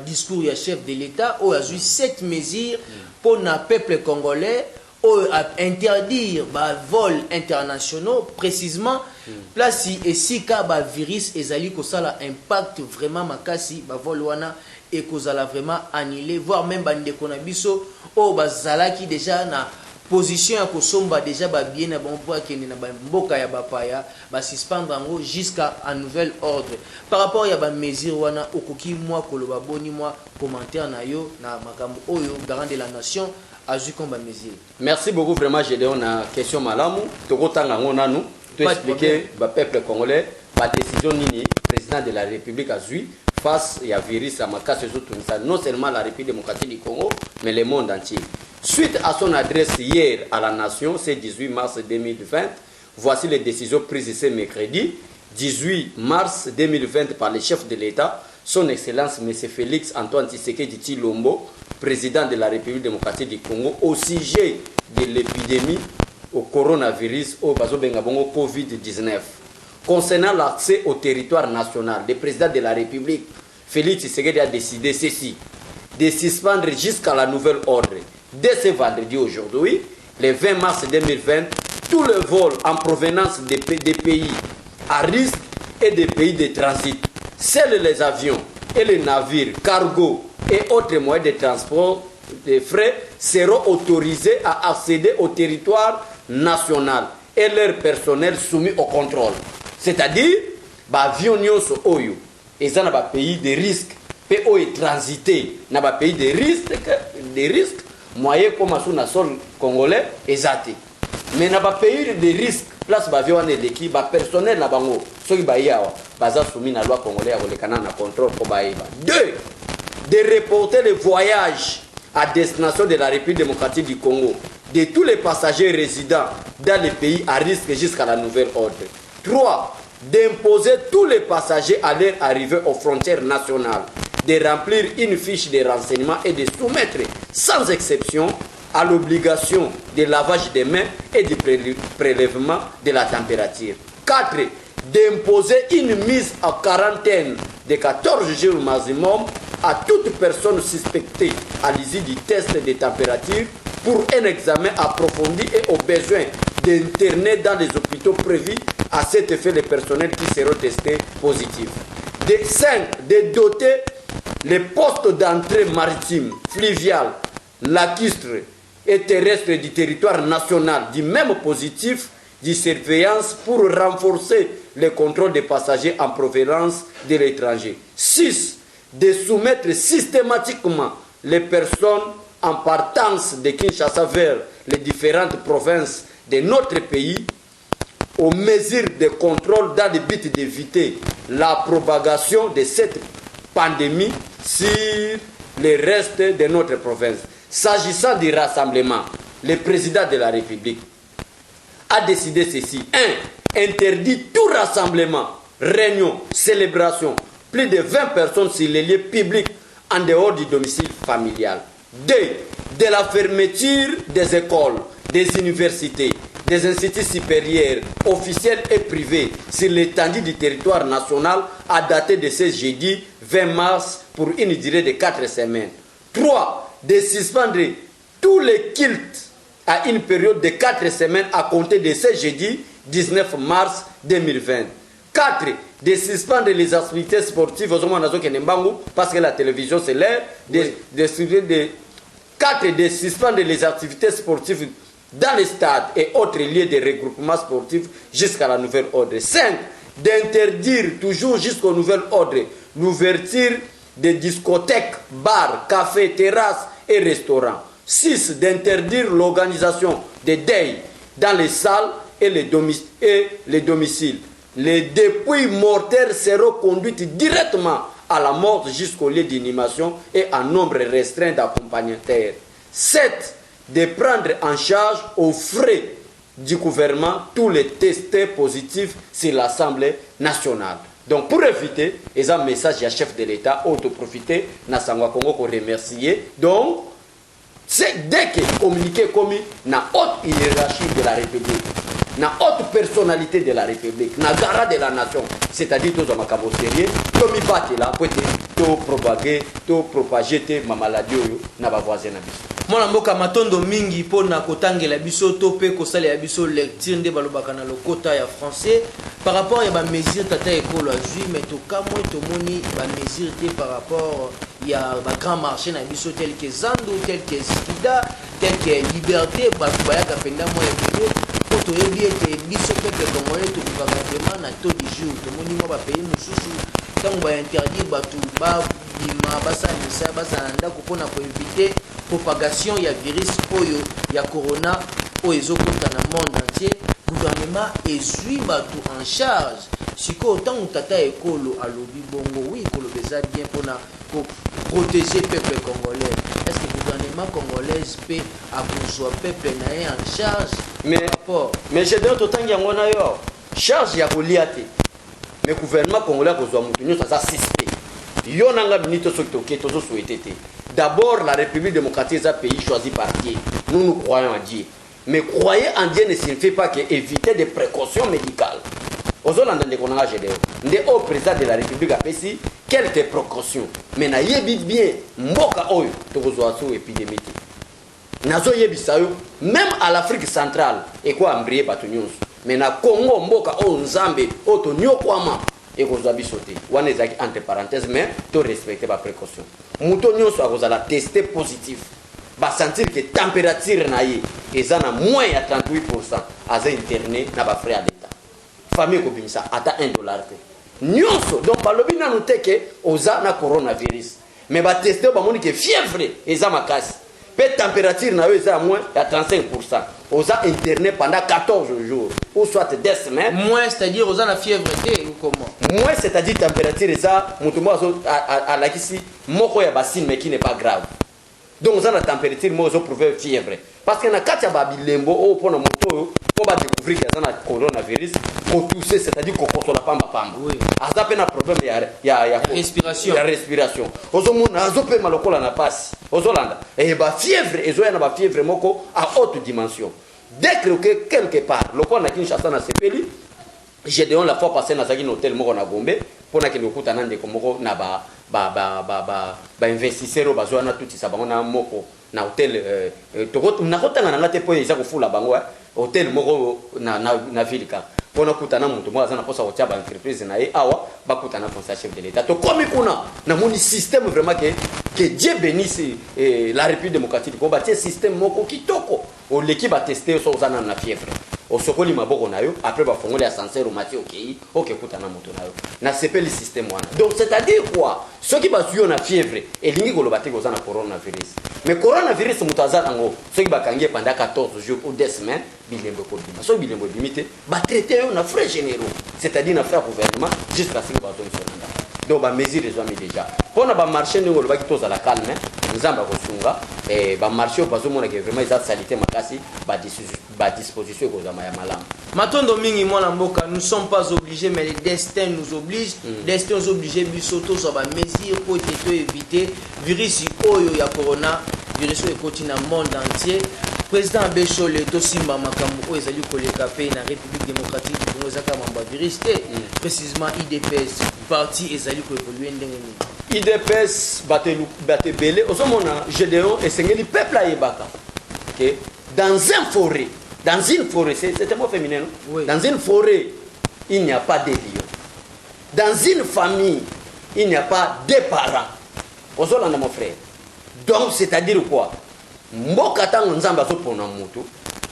discours du chef de l'État, où il y a eu 7 mesures pour le peuple congolais, où interdire les vols internationaux, précisément, là, si le virus est impact vraiment makasi, vol et qu'on a vraiment annulé, voire même des konabiso, où qui déjà na position à Kosomba déjà bien à bon point qu'il n'a pas mboka ya bapaya ba suspendre en jusqu'à un nouvel ordre par rapport à ba mesure wana okoki moi koloba boni moi commentaire na yo na makambo oyo garant de la nation a vu comme ba mesure. Merci beaucoup vraiment Gédéon na question malamu tokotanga ngona nous to expliquer ba peuple congolais ba décision nini président de la République a vu face à virus à makasi zotunisa non seulement la République démocratique du Congo mais le monde entier. Suite à son adresse hier à la nation, c'est 18 mars 2020, voici les décisions prises ce mercredi, 18 mars 2020 par le chef de l'État, son Excellence M. Félix Antoine Tshisekedi Tshilombo, président de la République démocratique du Congo, au sujet de l'épidémie au coronavirus au Bazobengabongo Covid-19. Concernant l'accès au territoire national, le président de la République, Félix Tshisekedi, a décidé ceci, de suspendre jusqu'à la nouvelle ordre. Dès ce vendredi aujourd'hui, le 20 mars 2020, tous les vols en provenance des pays à risque et des pays de transit, seuls les avions et les navires, cargo et autres moyens de transport de frais seront autorisés à accéder au territoire national et leur personnel soumis au contrôle. C'est-à-dire, avions oyo, et ça n'a pas pays de risque, pays transité, n'a pas pays de risque. Moyen comme sur le sol congolais exact mais n'a pas pays de risque place bavio ane leki ba personnel na bango soki ba yawa baza soumis na loi congolais ya kolekana na contrôle ko ba iba. 2 de reporter les voyages à destination de la République démocratique du Congo de tous les passagers résidents dans les pays à risque jusqu'à la nouvelle ordre. 3 d'imposer tous les passagers à leur arrivée aux frontières nationales de remplir une fiche de renseignement et de soumettre sans exception à l'obligation de lavage des mains et du prélèvement de la température. 4 d'imposer une mise en quarantaine de 14 jours maximum à toute personne suspectée à l'issue du test de température pour un examen approfondi et au besoin d'interner dans les hôpitaux prévus à cet effet les personnels qui seront testés positifs. 5 de doter les postes d'entrée maritime, fluviale, lacustre et terrestre du territoire national du même positif de surveillance pour renforcer le contrôle des passagers en provenance de l'étranger. 6 de soumettre systématiquement les personnes en partance de Kinshasa vers les différentes provinces de notre pays aux mesures de contrôle dans le but d'éviter la propagation de cette pandémie sur le reste de notre province. S'agissant du rassemblement, le président de la République a décidé ceci. 1. Interdit tout rassemblement, réunion, célébration, plus de 20 personnes sur les lieux publics en dehors du domicile familial. 2. De la fermeture des écoles, des universités, des instituts supérieurs, officiels et privés sur l'étendue du territoire national à dater de ce jeudi 20 mars pour une durée de 4 semaines. 3. De suspendre tous les cultes à une période de 4 semaines à compter de ce jeudi 19 mars 2020. 4. De suspendre les activités sportives parce que la télévision c'est l'heure de 4. De suspendre les activités sportives dans les stades et autres lieux de regroupement sportif jusqu'à la nouvelle ordre. 5. D'interdire toujours jusqu'au nouvel ordre l'ouverture des discothèques, bars, cafés, terrasses et restaurants. 6. D'interdire l'organisation des deuils dans les salles et les domiciles. Les dépouilles mortelles seront conduites directement à la mort jusqu'au lieu d'inhumation et en nombre restreint d'accompagnateurs. 7. De prendre en charge aux frais du gouvernement tous les tests positifs sur l'Assemblée nationale. Donc pour éviter, il y a un message à chef de l'État, auto-profiter, Nassangwa Congo pour remercier. Donc, c'est dès que communiqué comme la haute hiérarchie de la République, na haute personnalité de la République, na gara de la nation, c'est-à-dire tous les macabre sérieux, to mi bate là pour to propager te ma maladie na ba voisin na biso. Mwana mboka matondo mingi pona kotangela biso to pe kosala ya biso lecture nde balobaka na lokota ya français par rapport ya ba mesure tata ekolo azui mais to kamwe to moni ba mesure te par rapport ya ba grand marché na biso tel que Zando, tel que Skida, tel que Liberté ba bayaka penda mo ya biso po to yebi ete biso peuple congolais to bukaka vraiment na taux du jour to moni mo ba pays mususu tango ba interdire batu ba bima basalisa bazanda kupona ko éviter propagation ya virus oyo ya corona oyo ezokota na monde entier. Gouvernement ezui batu en charge siko tant tata ekolo alobi bongo oui ekolo beza bien pona ko protéger peuple congolais. Est-ce que le gouvernement congolais peut avoir peuple naé en charge? Mais je donne autant qu'il y a yo charge ya koliate mais gouvernement congolais kozwa mutu nyo ça suspect yo nanga binito sokto keto zo souhaité. D'abord, la République démocratique est un pays choisi par Dieu. Nous croyons en Dieu. Mais croyer en Dieu ne signifie pas qu'éviter des précautions médicales. Aujourd'hui, le président de la République a fait quelques précautions. Mais na yebi bien, mboka oyo, tokozoaso épidémie. Nazo yebi sayo, même à l'Afrique centrale, et quoi embryer batunions. Mais na Congo, mboka oyo nzambe, oto nyokwama. Et vous avez sauté. Ou entre parenthèses, mais tu respectes ma précaution. Moutonio soit vous allez tester positif. Va sentir que température naïe et ça na moins à 38%. À ça interné n'a pas frais à l'état. Famille comme ça, à $1. Nyonso donc balobina nous teke oza na coronavirus. Mais va tester ba moni que fièvre et ça ma casse. Peut température na eux à moins à 35%. Oza interné pendant 14 jours ou soit 2 semaines. Moins c'est-à-dire oza la fièvre ou comment? Moins c'est-à-dire température et ça mutumo à la kisi moko ya bassine mais qui n'est pas grave. Donc oza la température moi ozo prouver fièvre parce que na katia babilembo o pona moto on va découvrir que ça na coronavirus ko tousser c'est-à-dire ko kosola pamba. Oui. Aza pe na problème ya respiration. Ya respiration. Ozo mona azo pe malokola na passe. Ozo landa et ba fièvre ezo ya na ba fièvre moko à haute dimension. Dès que quelque part le point na Kinshasa na sepeli j'ai déon la fois passé na zaki hôtel moko na Gombe pona ke lokuta na ndeko moko na ba investisseur bazwa na tuti sa bango na moko na hôtel to na kotanga na ngate po isa ko fula bango hôtel moko na vilika pona kutana muntu moko azana posa otia ba entreprise na e awa ba kutana conseil chef de l'état to komi kuna na moni système vraiment que Dieu bénisse la République démocratique ko ba tie système moko kitoko o l'équipe a testé so zana na fièvre au sokoli maboko na yo après ba fongoli ascenseur au mati OK kutana mutu na yo na sepeli système wana donc c'est-à-dire quoi ceux qui ba suyo na fièvre et lingi ko lobate ko zana coronavirus mais coronavirus mutazana ngo ceux qui ba kangie pendant 14 jours ou 2 semaines bilembo ko bima so bilembo limité ba traiter yo na frais généraux c'est-à-dire na frais gouvernement jusqu'à ce que ba zone sonanda donc ba mesure les amis déjà pona ba marché ngo lobaki toza la calme nzamba ko sunga et ba marché bazo mona que vraiment ils salité makasi ba disposition ko zama ya malamu matondo mingi mwana mboka nous sommes pas obligés mais le destin nous oblige destin nous oblige bisoto so ba mesure pour éviter virus oyo ya corona virus oyo ekoti na monde entier. Président Abechole tosimba makambo oyo ezali koleka pe na République démocratique du Congo ezaka mamba virus te précisément IDPS parti ezali ko évoluer ndenge ni IDPS bate belé ozomona Gédéon esengeli peuple ayebaka OK dans une forêt c'est un mot féminin non? Oui. Dans une forêt il n'y a pas de lions. Dans une famille il n'y a pas de parents. Ozolanda mon frère. Donc c'est-à-dire quoi? Mboka tango nzamba zo pona mutu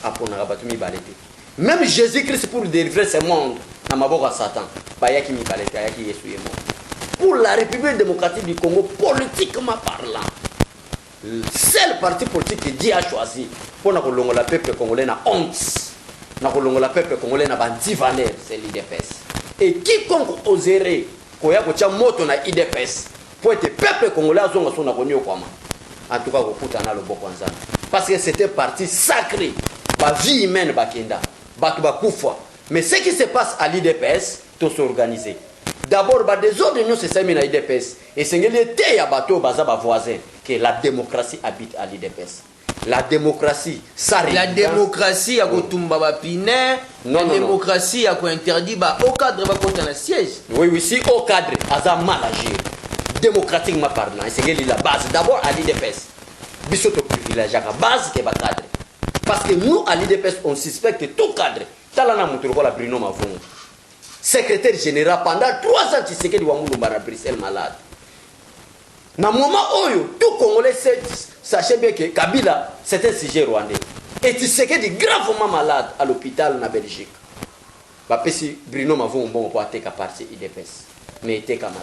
apona rabatu mi balete. Même Jésus-Christ pour délivrer ce monde na maboko Satan ba yaki mi balete yaki Yesu yemo. Pour la République démocratique du Congo politiquement parlant seul parti politique que Dieu a choisi pour na kolongola peuple congolais na honte na kolongola peuple congolais na bandi valeur c'est l'IDPS. Et quiconque oserait koya ko tia moto na IDPS pour être peuple congolais azonga sona konyo kwama en tout cas kokutana loboko nzambe parce que c'était parti sacré ba vie humaine bakenda batu bakufa mais ce qui se passe à l'IDPS tout s'organiser d'abord ba désordre nous c'est ça mais na IDPS et sengeli té ya bato baza ba voisin que la démocratie habite à l'IDPS la démocratie, ça la démocratie à kotumba ba pine, la démocratie à ko interdit ba au cadre ba kota na siège. Oui, oui, si au cadre a mal agir, démocratiquement parlant, c'est la base d'abord à l'IDPS. Bisoto privilège à la base qui est cadre. Parce que nous à l'IDPS on suspecte tout cadre. Talana Moutouko la Bruno Mavon. Secrétaire général pendant 3 ans tu sais que Wamou Mbara Bruxelles malade. Dans le moment où tout Congolais sachez bien que Kabila c'est un sujet rwandais. Et tu sais que est gravement malade à l'hôpital en Belgique. Bapesi Bruno Mavon bon pour attaquer partie IDPS. Mais était kamate.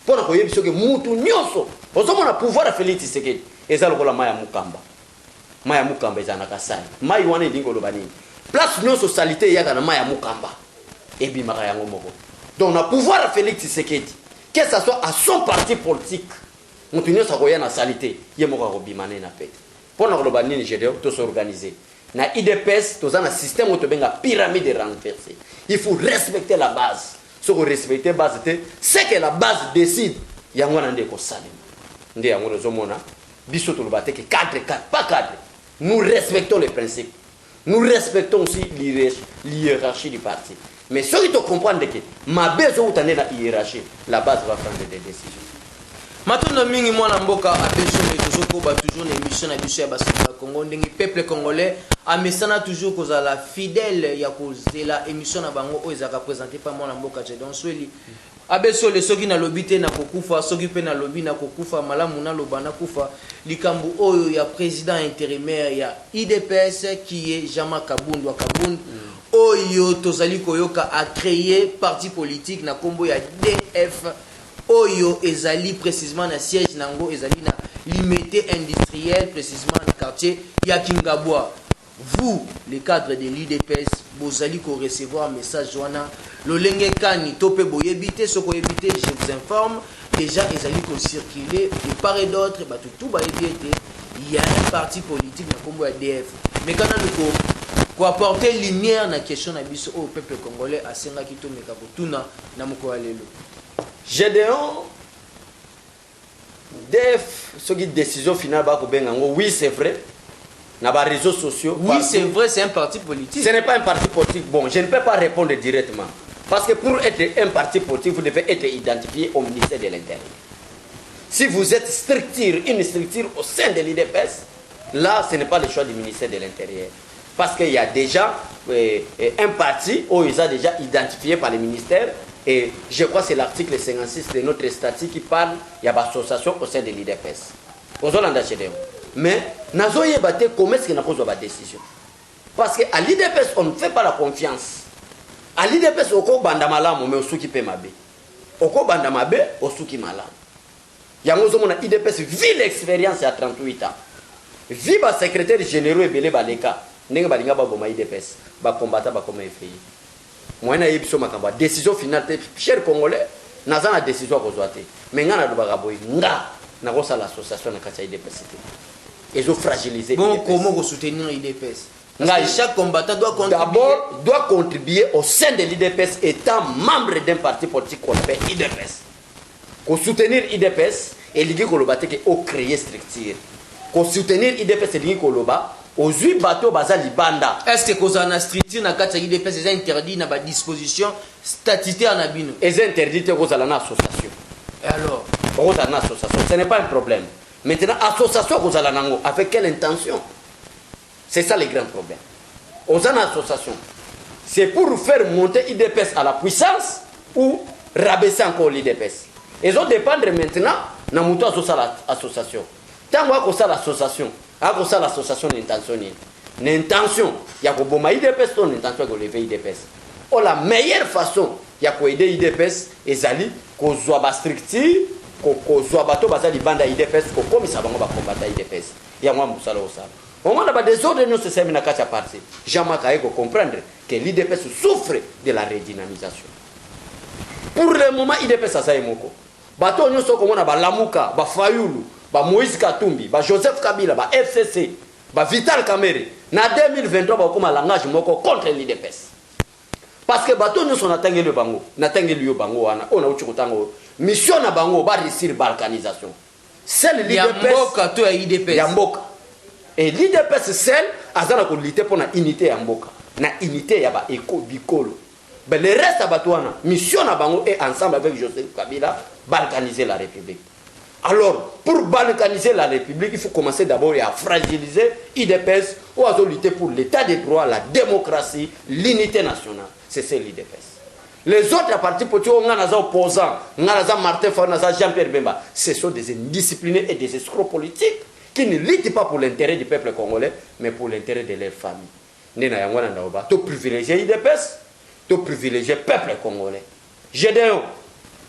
Pour que vous que Moutou Nyoso, on a pouvoir à Félix Tshisekedi. Et ça le Maya Mukamba. Maya Mukamba est en Akasai. Maya Wane Dingo Lobani. Place Nyoso salité yaga na Maya Mukamba. Et bimaka yango moko. Donc on a pouvoir à Félix Tshisekedi. Que ce soit à son parti politique. Moutou Nyoso akoya na salité. Yemoka robimane na pete. Pour nous Lobani Gédéo, tout s'organiser. Na IDPS, tout ça na système où tu benga pyramide renversée. Il faut respecter la base. Ce que respecter la base, c'est que la base décide. Yango na ndeko salim. Ndé yango zomona. Biso to lobate que cadre, pas cadre. Nous respectons les principes. Nous respectons aussi l'hiérarchie du parti. Mais ceux qui te comprennent que ma besoin de la hiérarchie, la base va prendre des décisions. Maintenant, mingi mwana mboka abeso toujours ko toujours l'émission na biso ya basika Congo ndenge peuple congolais amesana toujours kozala fidèle ya kozela émission na bango oyo ezaka présenter par mwana mboka Jedon Sweli abeso le soki na lobité na kokufa soki pe na lobi na kokufa malamu na lobana kufa likambu oyo ya président intérimaire ya IDPS qui est Jean-Marc Kabund oyo tozali koyoka a créer parti politique na kombo ya DF Oyo ezali précisément na siège nango ezali na limité industriel précisément na quartier ya Kingabwa. Vous les cadres de l'IDPS bozali ko recevoir message wana lolenge kani topé boyebité soko yebité je vous informe déjà ezali ko circuler de part et d'autre ba tout ba yebité il y a un parti politique na kombo ya DF mais quand on apporter lumière na question na biso au peuple congolais asenga kito meka kotuna na moko alelo Gédéon, ce qui est décision finale, oui c'est vrai, dans les réseaux sociaux. Oui c'est vrai, c'est un parti politique. Ce n'est pas un parti politique. Bon, je ne peux pas répondre directement. Parce que pour être un parti politique, vous devez être identifié au ministère de l'Intérieur. Si vous êtes une structure au sein de l'IDPS, là ce n'est pas le choix du ministère de l'Intérieur. Parce qu'il y a déjà un parti où ils ont déjà identifié par le ministère. Et je crois que c'est l'article 56 de notre statut qui parle, il y a une association au sein de l'IDPS. Mais, nous avons débattu comment est-ce qu'on a pris la décision. Parce qu'à l'IDPS, on ne fait pas la confiance. À l'IDPS, on a banda malamu, mais on qui peut mabe. On a banda mabe, on qui malamu. Il y a un IDPS, vit l'expérience à 38 ans. Vit le secrétaire général et belé baleka. Nenga balinga ba boma IDPS, ba combattant ba comme FI. Moi na yebiso makamba décision finale cher congolais naza na décision ko zoate mais ngana do bagaboy nga na ko sala association na kati IDPS ils ont fragilisé bon comment ko soutenir IDPS nga chaque combattant doit contribuer au sein de l'IDPS étant membre d'un parti politique qu'on appelle IDPS ko soutenir IDPS et ligi ko lobate que au créer structure ko soutenir IDPS ligi ko loba aux 8 bateaux bazali banda. Est-ce que cause en structure na kati IDPS c'est interdit na ba disposition statutaire na bino? C'est interdit cause la association. Et alors, cause la association, ce n'est pas un problème. Maintenant association cause la nango avec quelle intention? C'est ça le grand problème. Aux association, c'est pour faire monter IDPS à la puissance ou rabaisser encore l'IDPS. Ils ont dépendre maintenant na muto association. Tant que ça l'association ako ça l'association d'intention l'intention ya ko boma IDPS ton intention ko lever IDPS o la meilleure façon ya ko aider IDPS ezali ko zwa ba structure ko zwa bato bazali banda IDPS ko komisa bango ba combattre IDPS ya mwa musala osala au moment ba désordre no se semi na kacha parti Jean-Marc Ayeko comprendre que l'IDPS souffre de la redynamisation pour le moment IDPS asa emoko bato nyoso ko mona ba lamuka ba fayulu ba Moïse Katumbi, ba Joseph Kabila, ba FCC, ba Vital Kamerhe, na 2023 ba koma langage moko contre l'IDPS. Parce que bato nous sont atteindre le bango, n'atteindre le bango wana, on a uchi kotango mission na bango ba réussir balkanisation. Celle l'IDPS Yamboka to ya IDPS. Yamboka. Et l'IDPS seul, azana ko lutter pour la unité ya mboka. Na unité ya ba éco bicolo. Ben le reste abatouana, mission na bango est ensemble avec Joseph Kabila balkaniser la République. Alors, pour balkaniser la République, il faut commencer d'abord à fragiliser l'IDPS ou à lutter pour l'état des droits, la démocratie, l'unité nationale. C'est ça l'IDPS. Les autres partis politiques, on a des opposants, on a Martin Fayulu, on a Jean-Pierre Bemba, ce sont des indisciplinés et des escrocs politiques qui ne luttent pas pour l'intérêt du peuple congolais, mais pour l'intérêt de leur famille. Tu privilégies l'IDPS, tu privilégies le peuple congolais. Gédéon,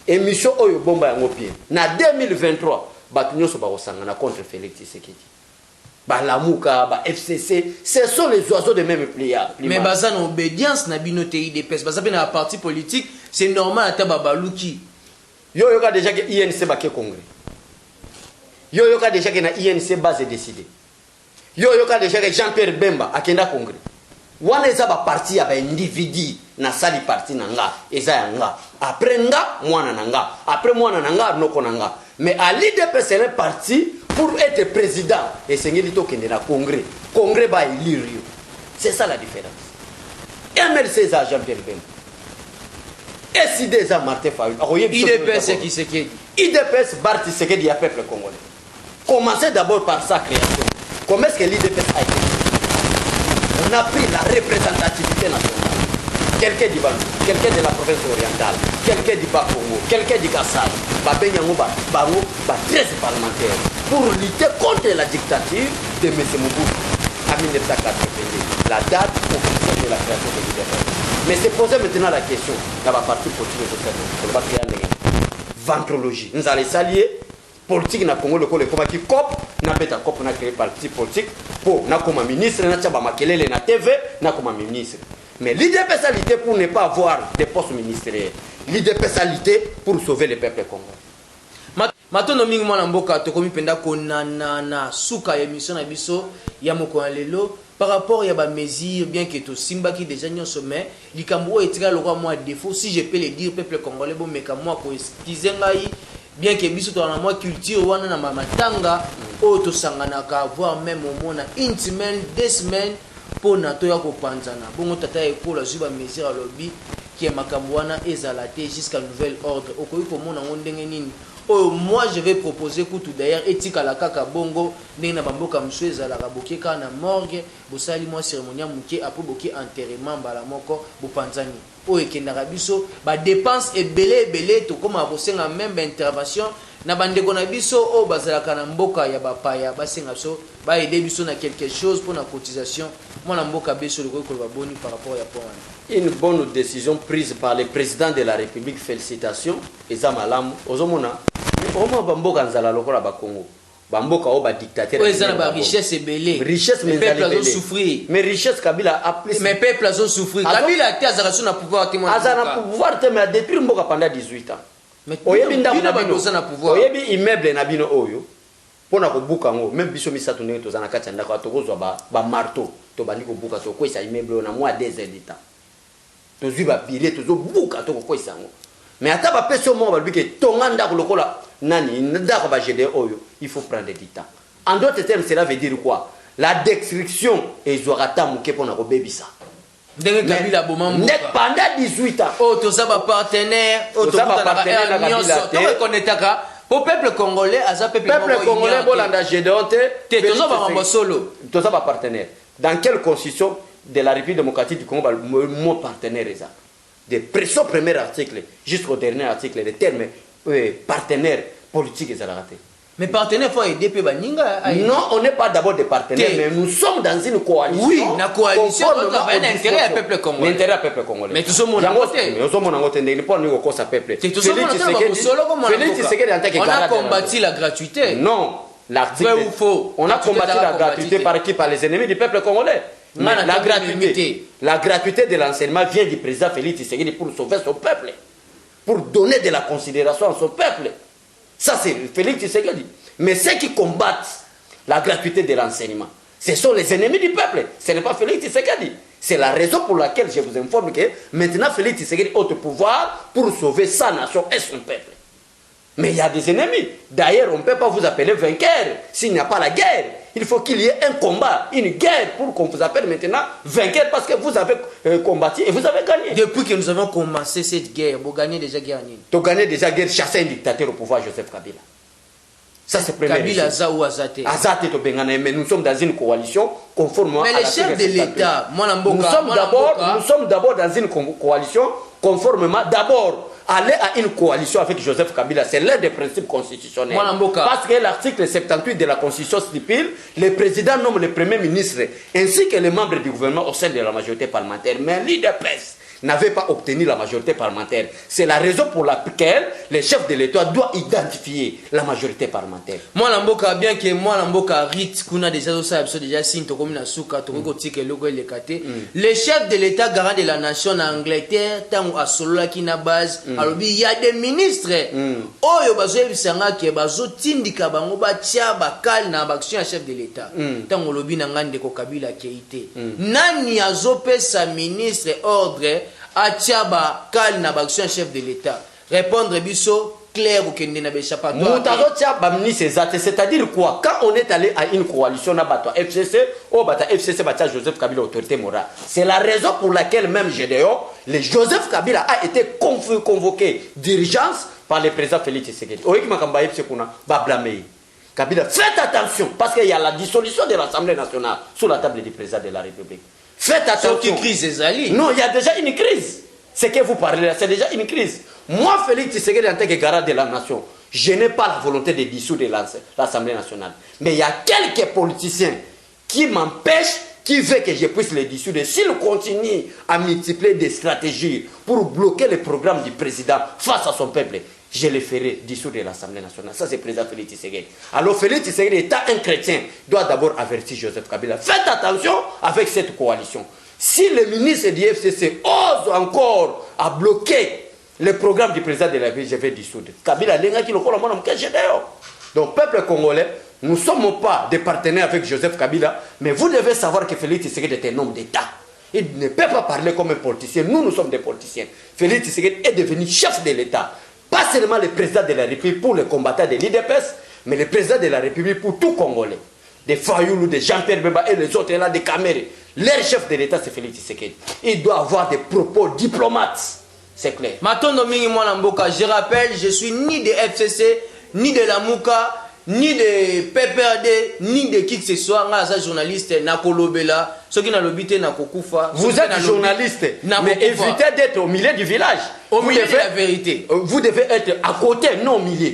émission Oyo Bomba Yangopi, en 2023, Batunyo Sobarosangana contre Félix Tshisekedi. Balamuka, FCC, ce sont les oiseaux de même pliard. Mais bazan obédience na binote IDPS, bazan na parti politique, c'est normal à tababaluki. Yo yoka déjà que INC baké congrès. Yo yoka déjà que na INC base décidé. Yo yoka déjà que Jean-Pierre Bemba akenda congrès. Wana eza ba parti ya ba individu na sali parti nanga, eza yanga. Après nga mwana nanga, après mwana nanga noko nanga. Mais à l'IDPS c'est un parti pour être président, et c'est ce qui est le Congrès. Le Congrès va élire. C'est ça la différence. MLC à Jean-Pierre Bemba. SID à Martin Fayulu. IDPS c'est qui c'est qui? IDPS Barti c'est qui dit à peuple congolais. Commencez d'abord par sa création. Comment est-ce que l'IDPS a été? On a pris la représentativité nationale. Quelqu'un du Bani, quelqu'un de la province orientale, quelqu'un du Bas-Congo, quelqu'un du Kassai, Babenyango, 13 parlementaires pour lutter contre la dictature de M. Mobutu en 1982, la date officielle de la création de l'IDPS. Mais c'est posé maintenant la question dans la partie politique de ventrologie. Nous allons saluer politique na Congo le Congo qui cop na beta cop na créé parti politique pour na comme ministre na tchaba makelele na TV na comme ministre. Mais l'IDPS a lutté pour ne pas avoir des postes ministériels. L'IDPS a lutté pour sauver le peuple congolais. Maintenant, mingi mwana mboka tokomi penda na suka ya émission na biso ya moko lelo par rapport ya ba mesures bien que to simba qui déjà nyon sommet likambo etira lokwa moi défaut si je peux le dire peuple congolais bon meka moi ko excuser ngai bien que biso to na moi culture wana na matanga o to sanganaka voire même au mona une semaine 2 semaines pour na to ya ko panzana bongo tata ekola zuba mesure à lobby qui est makambo wana ezalate jusqu'à nouvel ordre okoyi ko mona ngondenge nini. Oh, moi je vais proposer tout d'ailleurs éthique à la kaka bongo nena bamboka mswe za la rabokeka na morgue bosali moi cérémonie muke après boki enterrement bala moko bopanzani o ekendaka biso ba dépense ebele to koma bosenga même intervention na bandeko na biso o bazalaka na mboka ya bapaya basenga so ba aider biso na quelque chose pour la cotisation moi na mboka biso le ko boni par rapport ya point. Une bonne décision prise par le président de la République. Félicitations. Eza malamu ozomona Oma bamboka nzala lokola ba Congo. Bamboka o ba dictateur. Eza ba richesse ebele. Richesse mais peuple ont souffrir. Mais richesse Kabila a plus. Mais peuple ont souffrir. Kabila a été azara na pouvoir témoin. Azara pouvoir te mais a détruire mboka pendant 18 ans. Mais oyebi ndako na bino na pouvoir. Oyebi immeuble na bino oyo. Pona ko buka ngo même biso misato ndenge tozana kati ndako atokozwa ba marteau to bandi ko buka to kwesa immeuble na moi 2 heures d'état. Tozwi ba pilier tozo buka to ko kwesa ngo. Mais ata ba peso mo ba bike tonga ndako lokola nani ndako ba géder oyo il faut prendre du temps. En d'autres termes cela veut dire quoi? La destruction ezorata muke pona ko bebisa. Ndenge Kabila bomambo pendant 18 ans. Oh to ça ba partenaire, oh to ça ba partenaire na Kabila. To reconnaîtra au peuple congolais à ça peuple congolais bolanda Gédéon te to ça ba mambo solo. To ça ba partenaire. Dans quelle constitution de la République démocratique du Congo mon partenaire est ça? Des pressions premier article jusqu'au dernier article les termes partenaires politiques et raté. Mais partenaires faut aider pe baninga. Non, on n'est pas d'abord des partenaires mais nous sommes dans une coalition. Oui, la coalition on a un intérêt à peuple congolais. L'intérêt à peuple congolais. Mais tout ce monde côté. Mais tout ce monde côté n'est pas nous au ça peuple. C'est tout ce monde on a combattu la gratuité. Non, l'article on a combattu la gratuité par qui? Par les ennemis du peuple congolais. La gratuité de l'enseignement vient du président Félix Tshisekedi pour sauver son peuple, pour donner de la considération à son peuple. Ça c'est Félix Tshisekedi. Mais ceux qui combattent la gratuité de l'enseignement, ce sont les ennemis du peuple. Ce n'est pas Félix Tshisekedi. C'est la raison pour laquelle je vous informe que maintenant Félix Tshisekedi a le pouvoir pour sauver sa nation et son peuple. Mais il y a des ennemis. D'ailleurs, on ne peut pas vous appeler vainqueur s'il n'y a pas la guerre. Il faut qu'il y ait un combat, une guerre pour qu'on vous appelle maintenant vainqueur parce que vous avez combattu et vous avez gagné. Depuis que nous avons commencé cette guerre, vous gagnez déjà guerre. Tu gagnes déjà guerre, chasser un dictateur au pouvoir, Joseph Kabila. Ça, c'est premier. Kabila Aza ou Azate. Azate, mais nous sommes dans une coalition conformément à la chefs de l'État, nous sommes d'abord dans une coalition conformément d'abord. Aller à une coalition avec Joseph Kabila, c'est l'un des principes constitutionnels. Parce que l'article 78 de la Constitution stipule, le président nomme le premier ministre ainsi que les membres du gouvernement au sein de la majorité parlementaire. Mais l'IDPS n'avait pas obtenu la majorité parlementaire. C'est la raison pour laquelle les chefs de l'État doivent identifier la majorité parlementaire. Moi, l'amboka, bien que moi, l'amboka, Rit, qu'on a déjà signe, les chefs de l'État garant de la nation en Angleterre, tant à Solola qui n'a base, il y a des ministres. Oh, yo bazo ebisanga ke bazo tindika bango ba tia bakal na baction chef de l'État. Tant on lobi na ngande ko Kabila Keïté. Nani azopesa ministre ordre Atiaba Kal na baction chef de l'État. Répondre biso clair ou kende na béchapatoire. C'est-à-dire quoi? Quand on est allé à une coalition na bato FCC, au bata FCC bata Joseph Kabila autorité morale. C'est la raison pour laquelle même GDO, le Joseph Kabila a été convoqué d'urgence par le président Félix Tshisekedi. Oiki makamba FCC kuna ba blamer. Kabila, faites attention parce qu'il y a la dissolution de l'Assemblée nationale sous la table du président de la République. Faites attention. Non, il y a déjà une crise. Ce que vous parlez là, c'est déjà une crise. Moi, Félix Tshisekedi, en tant que garant de la nation, je n'ai pas la volonté de dissoudre l'Assemblée nationale. Mais il y a quelques politiciens qui m'empêchent, qui veulent que je puisse les dissoudre. S'ils continuent à multiplier des stratégies pour bloquer le programme du président face à son peuple, je les ferai dissoudre l'Assemblée nationale. Ça, c'est le président Félix Tshisekedi. Alors, Félix Tshisekedi, étant un chrétien, doit d'abord avertir Joseph Kabila. Faites attention avec cette coalition. Si le ministre du FCC ose encore à bloquer le programme du président de la République, je vais dissoudre. Kabila, donc, peuple congolais, nous ne sommes pas des partenaires avec Joseph Kabila, mais vous devez savoir que Félix Tshisekedi est un homme d'État. Il ne peut pas parler comme un politicien. Nous sommes des politiciens. Félix Tshisekedi est devenu chef de l'État. Pas seulement le président de la République pour les combattants de l'IDPS, mais le président de la République pour tout Congolais. Des Fayoulou, des Jean-Pierre Bemba et les autres là, des Camérés. Leur chef de l'État, c'est Félix Tshisekedi. Il doit avoir des propos diplomates. C'est clair. Je rappelle, je suis ni de FCC, ni de la Mouka, ni de PPRD, ni de qui que ce soit. Je suis journaliste, Nakolobela. Vous êtes journaliste, mais évitez d'être au milieu du village. Au milieu de la vérité. Vous devez être à côté, non au milieu.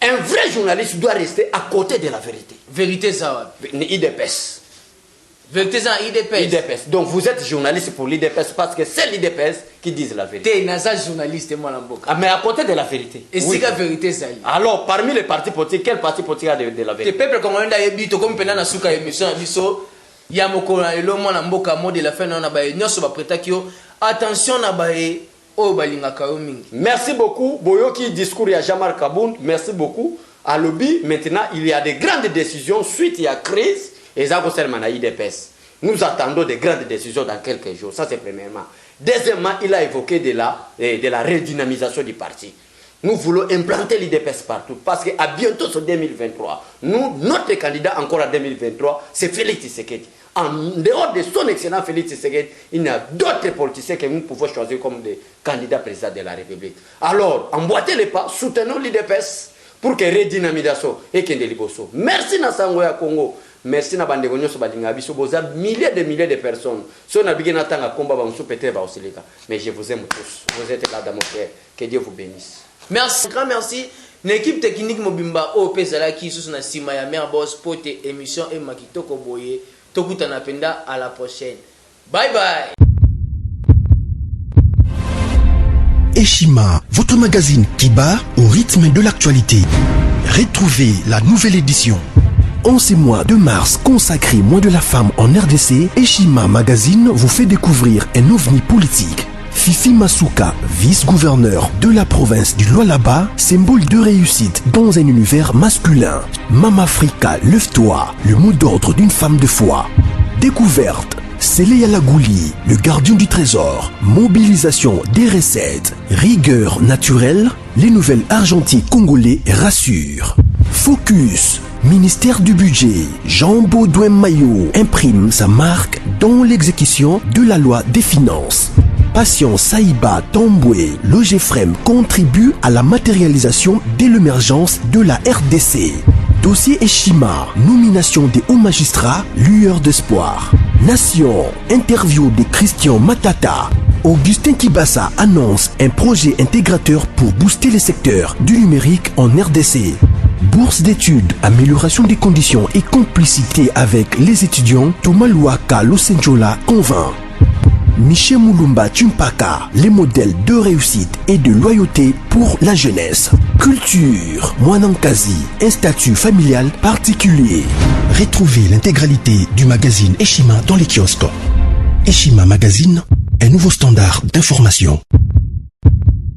Un vrai journaliste doit rester à côté de la vérité. Vérité, ça va. IDPS. Vérité, ça, IDPS. Donc vous êtes journaliste pour l'IDPS parce que c'est l'IDPS qui dit la vérité. Tu es journaliste, moi, ah, mais à côté de la vérité. Et c'est la vérité, ça. Alors, parmi les partis politiques, quel parti politique a de la vérité? Le peuple congolais a dit, comme pendant la souka émission, il y a mon mboka mot de la fin, on a baé, nous sommes prêts attention na baé. Merci beaucoup. Boyoki discours à Jamar Kabound. Merci beaucoup. À lobby, maintenant, il y a des grandes décisions suite à la crise. Et ça concerne l'IDPS. Nous attendons des grandes décisions dans quelques jours. Ça, c'est premièrement. Deuxièmement, il a évoqué de la redynamisation du parti. Nous voulons implanter l'IDPS partout. Parce qu'à bientôt, sur 2023, notre candidat encore en 2023, c'est Félix Tshisekedi. En dehors de son excellent Félix Tshisekedi, il y a d'autres politiciens que nous pouvons choisir comme des candidats présidents de la République. Alors, emboîtez les pas, soutenons l'IDPS pour que redynamisation et qu'il y ait des liboso. Merci Nassangoya Congo. Merci na bande gonyo so badinga biso boza milliers de personnes. So na bigena tanga komba ba muso peut-être ba osilika. Mais je vous aime tous. Vous êtes là dans mon cœur. Que Dieu vous bénisse. Merci, grand merci. L'équipe technique Mobimba OP Zalaki sous na sima ya Mère Boss pote émission et Makitoko Boye. Tokutana penda à la prochaine. Bye bye. Eshima, votre magazine qui bat au rythme de l'actualité. Retrouvez la nouvelle édition. En ces mois de mars consacré mois de la femme en RDC, Eshima Magazine vous fait découvrir un ovni politique. Fifi Masuka, vice-gouverneur de la province du Lualaba, symbole de réussite dans un univers masculin. Mama Africa, lève-toi, le mot d'ordre d'une femme de foi. Découverte, Sélé Yalagouli, le gardien du trésor. Mobilisation des recettes. Rigueur naturelle. Les nouvelles argentiques congolais rassurent. Focus. Ministère du budget. Jean Baudouin Maillot imprime sa marque dans l'exécution de la loi des finances. Patient Saïba Tamboué, l'OGFREM contribue à la matérialisation de l'émergence de la RDC. Dossier Eshima, nomination des hauts magistrats, lueur d'espoir. Nation, interview de Christian Matata. Augustin Kibassa annonce un projet intégrateur pour booster les secteurs du numérique en RDC. Bourse d'études, amélioration des conditions et complicité avec les étudiants, Thomas Luaka Losenjola convainc. Michel Moulumba Tumpaka, les modèles de réussite et de loyauté pour la jeunesse. Culture, Mwanankazi, un statut familial particulier. Retrouvez l'intégralité du magazine Eshima dans les kiosques. Eshima Magazine, un nouveau standard d'information.